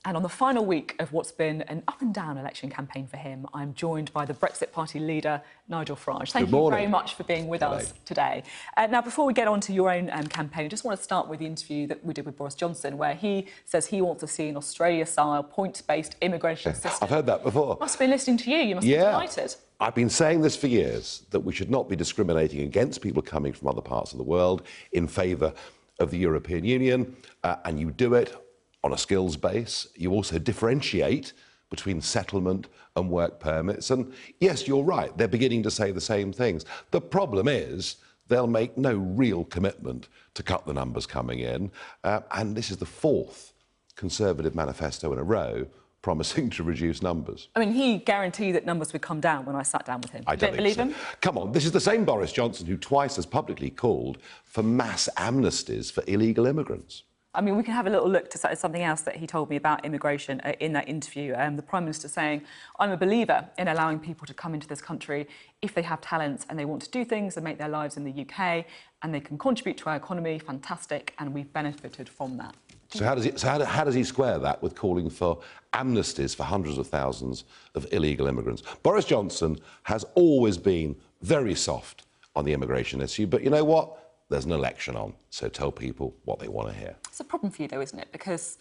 And on the final week of what's been an up-and-down election campaign for him, I'm joined by the Brexit Party leader, Nigel Farage. Thank you very much for being with us today. Now, before we get on to your own campaign, I just want to start with the interview that we did with Boris Johnson, where he says he wants to see an Australia-style, points-based immigration system. I've heard that before. Must have been listening to you. You must be delighted. I've been saying this for years, that we should not be discriminating against people coming from other parts of the world in favour of the European Union, and you do it on a skills base. You also differentiate between settlement and work permits. And yes, you're right, they're beginning to say the same things. The problem is they'll make no real commitment to cut the numbers coming in. And this is the fourth Conservative manifesto in a row promising to reduce numbers. I mean, he guaranteed that numbers would come down when I sat down with him. I don't believe him. Come on, this is the same Boris Johnson who twice has publicly called for mass amnesties for illegal immigrants. I mean, we can have a little look to something else that he told me about immigration in that interview. The Prime Minister saying, I'm a believer in allowing people to come into this country if they have talents and they want to do things and make their lives in the UK and they can contribute to our economy, fantastic, and we've benefited from that. So how does he square that with calling for amnesties for hundreds of thousands of illegal immigrants? Boris Johnson has always been very soft on the immigration issue, but you know what? There's an election on, so tell people what they want to hear. It's a problem for you, though, isn't it? Because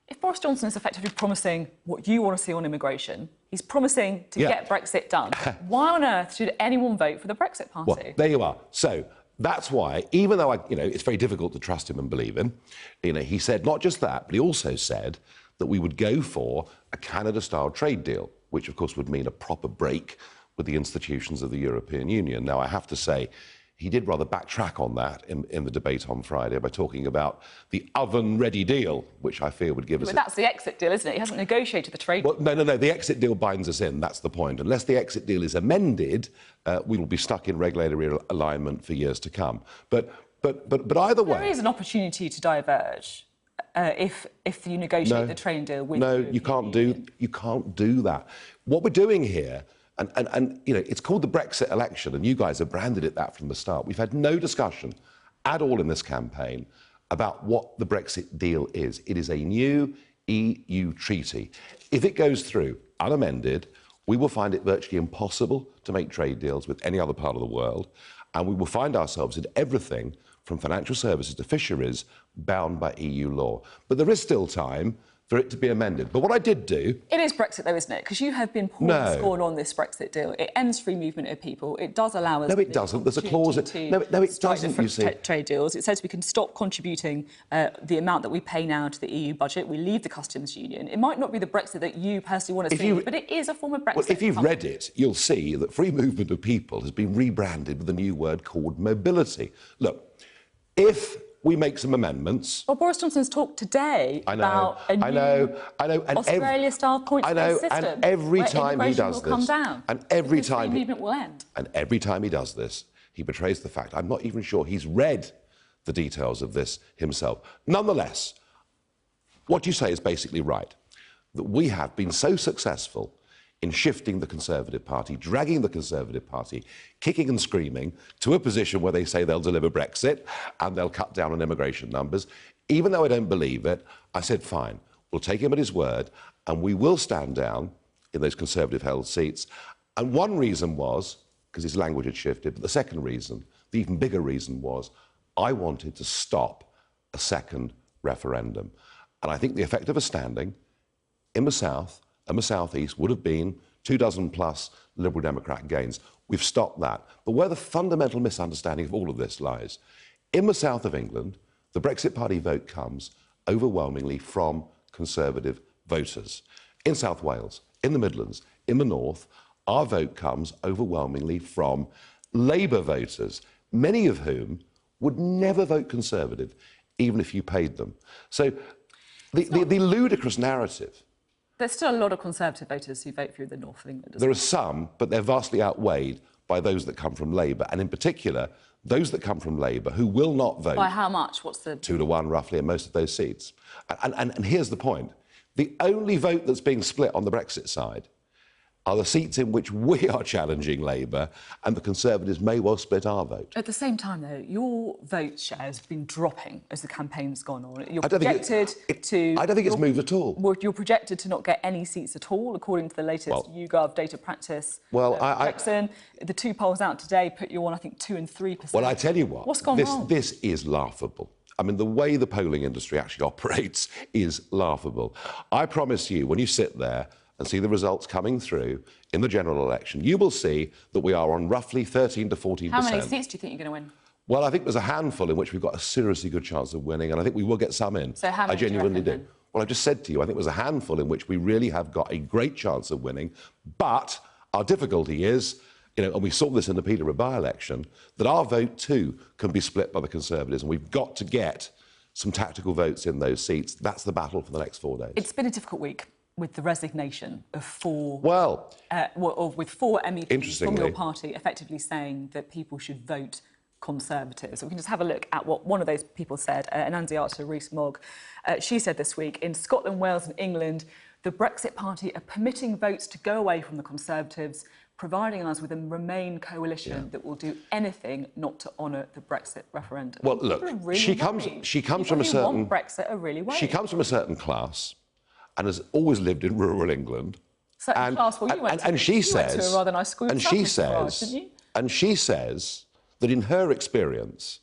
if Boris Johnson is effectively promising what you want to see on immigration, he's promising to get Brexit done. Why on earth should anyone vote for the Brexit Party? Well, there you are. So that's why, even though it's very difficult to trust him and believe him, he said not just that, but he also said that we would go for a Canada-style trade deal, which of course would mean a proper break with the institutions of the European Union. Now, I have to say, he did rather backtrack on that in the debate on Friday by talking about the oven-ready deal, which I fear would give us... But that's the exit deal, isn't it? He hasn't negotiated the trade deal. Well, no. The exit deal binds us in. That's the point. Unless the exit deal is amended, we will be stuck in regulatory alignment for years to come. But either way... There is an opportunity to diverge if you negotiate the trade deal with... No, you can't do that. What we're doing here... And it's called the Brexit election, and you guys have branded it that from the start. We've had no discussion at all in this campaign about what the Brexit deal is. It is a new EU treaty. If it goes through unamended, we will find it virtually impossible to make trade deals with any other part of the world, and we will find ourselves in everything from financial services to fisheries bound by EU law. But there is still time for it to be amended. But what I did do... It is Brexit, though, isn't it? Because you have been pouring scorn on this Brexit deal. It ends free movement of people. It does allow us... No, it doesn't. There's a clause... No, it doesn't, you see. Trade deals. It says we can stop contributing the amount that we pay now to the EU budget. We leave the customs union. It might not be the Brexit that you personally want to see, but it is a form of Brexit. Well, if you've read it, you'll see that free movement of people has been rebranded with a new word called mobility. Look, if we make some amendments... Well, Boris Johnson's talked today about a new Australia-style points-based system. And every time he does this... And every time... free movement will end. And every time he does this, he betrays the fact. I'm not even sure he's read the details of this himself. Nonetheless, what you say is basically right, that we have been so successful in shifting the Conservative Party, dragging the Conservative Party, kicking and screaming to a position where they say they'll deliver Brexit and they'll cut down on immigration numbers. Even though I don't believe it, I said, fine, we'll take him at his word and we will stand down in those Conservative-held seats. And one reason was, because his language had shifted, but the second reason, the even bigger reason was, I wanted to stop a second referendum. And I think the effect of a standing in the South and the South East would have been 24+ Liberal Democrat gains. We've stopped that. But where the fundamental misunderstanding of all of this lies, in the south of England, the Brexit Party vote comes overwhelmingly from Conservative voters. In South Wales, in the Midlands, in the North, our vote comes overwhelmingly from Labour voters, many of whom would never vote Conservative, even if you paid them. So the ludicrous narrative... There's still a lot of Conservative voters who vote for the north of England. There are some, but they're vastly outweighed by those that come from Labour, and in particular, those that come from Labour who will not vote... By how much? What's the... 2 to 1, roughly, in most of those seats. And here's the point. The only vote that's being split on the Brexit side are the seats in which we are challenging Labour, and the Conservatives may well split our vote. At the same time, though, your vote shares have been dropping as the campaign's gone on. You're I don't think it's moved at all. Well, you're projected to not get any seats at all, according to the latest YouGov data practice projection. The two polls out today put you on, I think, 2% and 3%. Well, I tell you what. What's gone wrong? This is laughable. I mean, the way the polling industry actually operates is laughable. I promise you, when you sit there and see the results coming through in the general election, you will see that we are on roughly 13 to 14%. How many seats do you think you're going to win? Well, I think there's a handful in which we've got a seriously good chance of winning, and I think we will get some in. So how many I genuinely do you do. Well, I've just said to you, I think there's a handful in which we really have got a great chance of winning, but our difficulty is, and we saw this in the Peterborough by-election, that our vote too can be split by the Conservatives, and we've got to get some tactical votes in those seats. That's the battle for the next 4 days. It's been a difficult week with the resignation of four MEPs from your party effectively saying that people should vote Conservative. So we can just have a look at what one of those people said, Anansi Archer Rees-Mogg. She said this week, in Scotland, Wales and England, the Brexit Party are permitting votes to go away from the Conservatives, providing us with a Remain coalition that will do anything not to honour the Brexit referendum. Well, look, she comes from a certain... Brexit are really worried. She comes from a certain class and has always lived in rural England. Certain class, well, you went to a rather nice school yourself, Farage, didn't you? And she says that in her experience,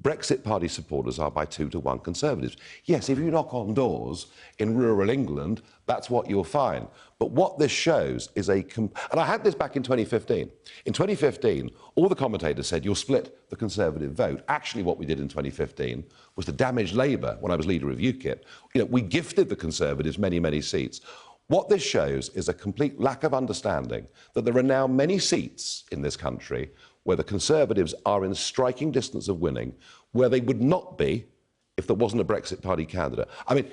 Brexit Party supporters are by 2 to 1 Conservatives. Yes, if you knock on doors in rural England, that's what you'll find. But what this shows is and I had this back in 2015. In 2015, all the commentators said, you'll split the Conservative vote. Actually, what we did in 2015 was to damage Labour when I was leader of UKIP. We gifted the Conservatives many, many seats. What this shows is a complete lack of understanding that there are now many seats in this country where the Conservatives are in striking distance of winning, where they would not be if there wasn't a Brexit Party candidate. I mean,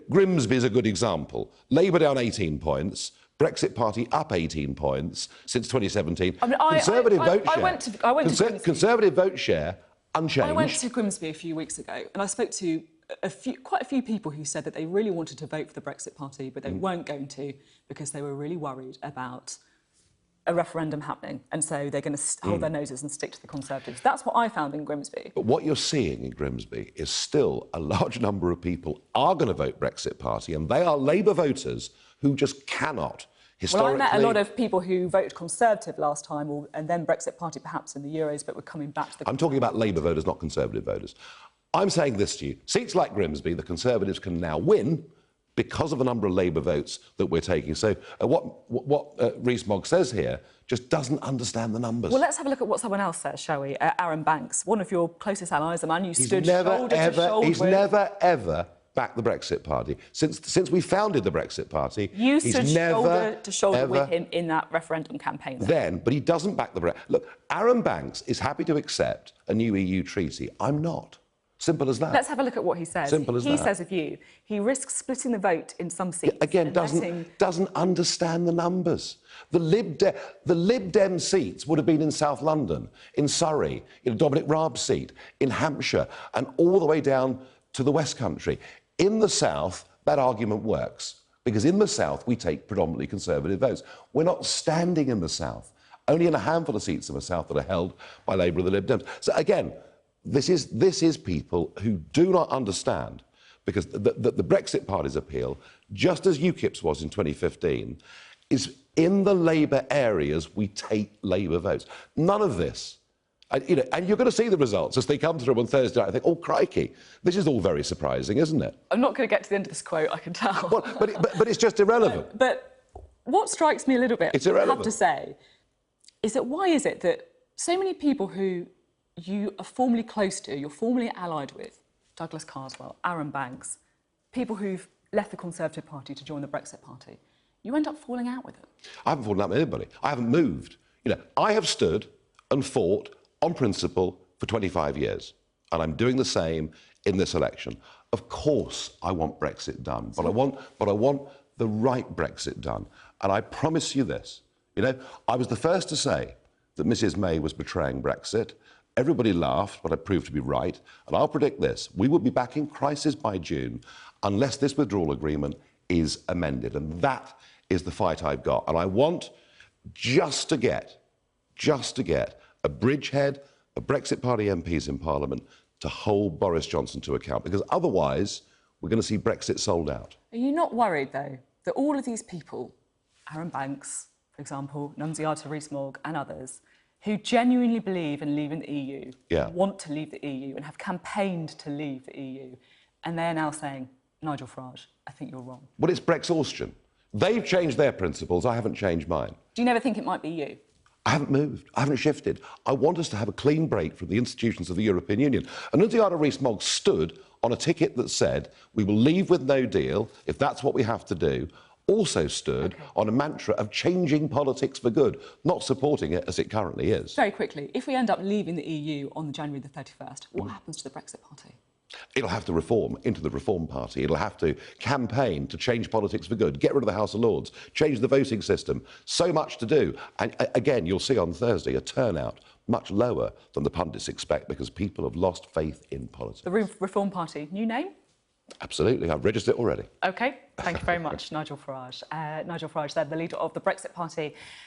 Grimsby is a good example. Labour down 18 points, Brexit Party up 18 points since 2017. Conservative vote share unchanged. I went to Grimsby a few weeks ago and I spoke to quite a few people who said that they really wanted to vote for the Brexit Party, but they weren't going to because they were really worried about a referendum happening, and so they're going to hold their noses and stick to the Conservatives. That's what I found in Grimsby. But what you're seeing in Grimsby is still a large number of people are going to vote Brexit Party, and they are Labour voters who just cannot. Well, I met a lot of people who voted Conservative last time, and then Brexit Party perhaps in the Euros, but were coming back to the... I'm talking about Labour voters, not Conservative voters. I'm saying this to you. Seats like Grimsby, the Conservatives can now win because of the number of Labour votes that we're taking. So what Rees-Mogg says here just doesn't understand the numbers. Well, let's have a look at what someone else says, shall we? Aaron Banks, one of your closest allies, the man you stood shoulder to shoulder with. He's never, ever backed the Brexit Party. Since we founded the Brexit Party, you stood shoulder to shoulder with him in that referendum campaign. But he doesn't back the Brexit. Look, Aaron Banks is happy to accept a new EU treaty. I'm not. Simple as that. Let's have a look at what he says. Simple as that. He says of you, he risks splitting the vote in some seats. Again, doesn't understand the numbers. The Lib Dem seats would have been in South London, in Surrey, in Dominic Raab's seat, in Hampshire, and all the way down to the West Country. In the South, that argument works, because in the South, we take predominantly Conservative votes. We're not standing in the South, only in a handful of seats in the South that are held by Labour and the Lib Dems. So again, this is people who do not understand, because the Brexit Party's appeal, just as UKIP's was in 2015, is in the Labour areas we take Labour votes. None of this. And you're going to see the results as they come through on Thursday night. I think, oh, crikey, this is all very surprising, isn't it? I'm not going to get to the end of this quote, I can tell. Well, but it's just irrelevant. But what strikes me a little bit, it's irrelevant. I have to say, is that why is it that so many people who you are formally close to, you're formally allied with, Douglas Carswell, Aaron Banks, people who've left the Conservative Party to join the Brexit Party, you end up falling out with them? I haven't fallen out with anybody. I haven't moved. I have stood and fought on principle for 25 years, and I'm doing the same in this election. Of course I want Brexit done, but I want the right Brexit done. And I promise you this, I was the first to say that Mrs May was betraying Brexit. Everybody laughed, but I proved to be right. And I'll predict this. We will be back in crisis by June unless this withdrawal agreement is amended. And that is the fight I've got. And I want just to get a bridgehead, a Brexit Party MPs in Parliament to hold Boris Johnson to account, because otherwise we're going to see Brexit sold out. Are you not worried, though, that all of these people, Aaron Banks, for example, Nunziata Rees-Mogg and others, who genuinely believe in leaving the EU, want to leave the EU and have campaigned to leave the EU, and they're now saying, Nigel Farage, I think you're wrong? Well, it's Brexhaustion. They've changed their principles, I haven't changed mine. Do you never think it might be you? I haven't moved, I haven't shifted. I want us to have a clean break from the institutions of the European Union. And Nunziata Rees-Mogg stood on a ticket that said, we will leave with no deal, if that's what we have to do, also stood on a mantra of changing politics for good, not supporting it as it currently is. Very quickly, if we end up leaving the EU on January the 31st, what happens to the Brexit Party? It'll have to reform into the Reform Party. It'll have to campaign to change politics for good, get rid of the House of Lords, change the voting system. So much to do. And again, you'll see on Thursday a turnout much lower than the pundits expect, because people have lost faith in politics. The Reform Party, new name? Absolutely, I've registered it already. OK, thank you very much, Nigel Farage. Nigel Farage, the leader of the Brexit Party.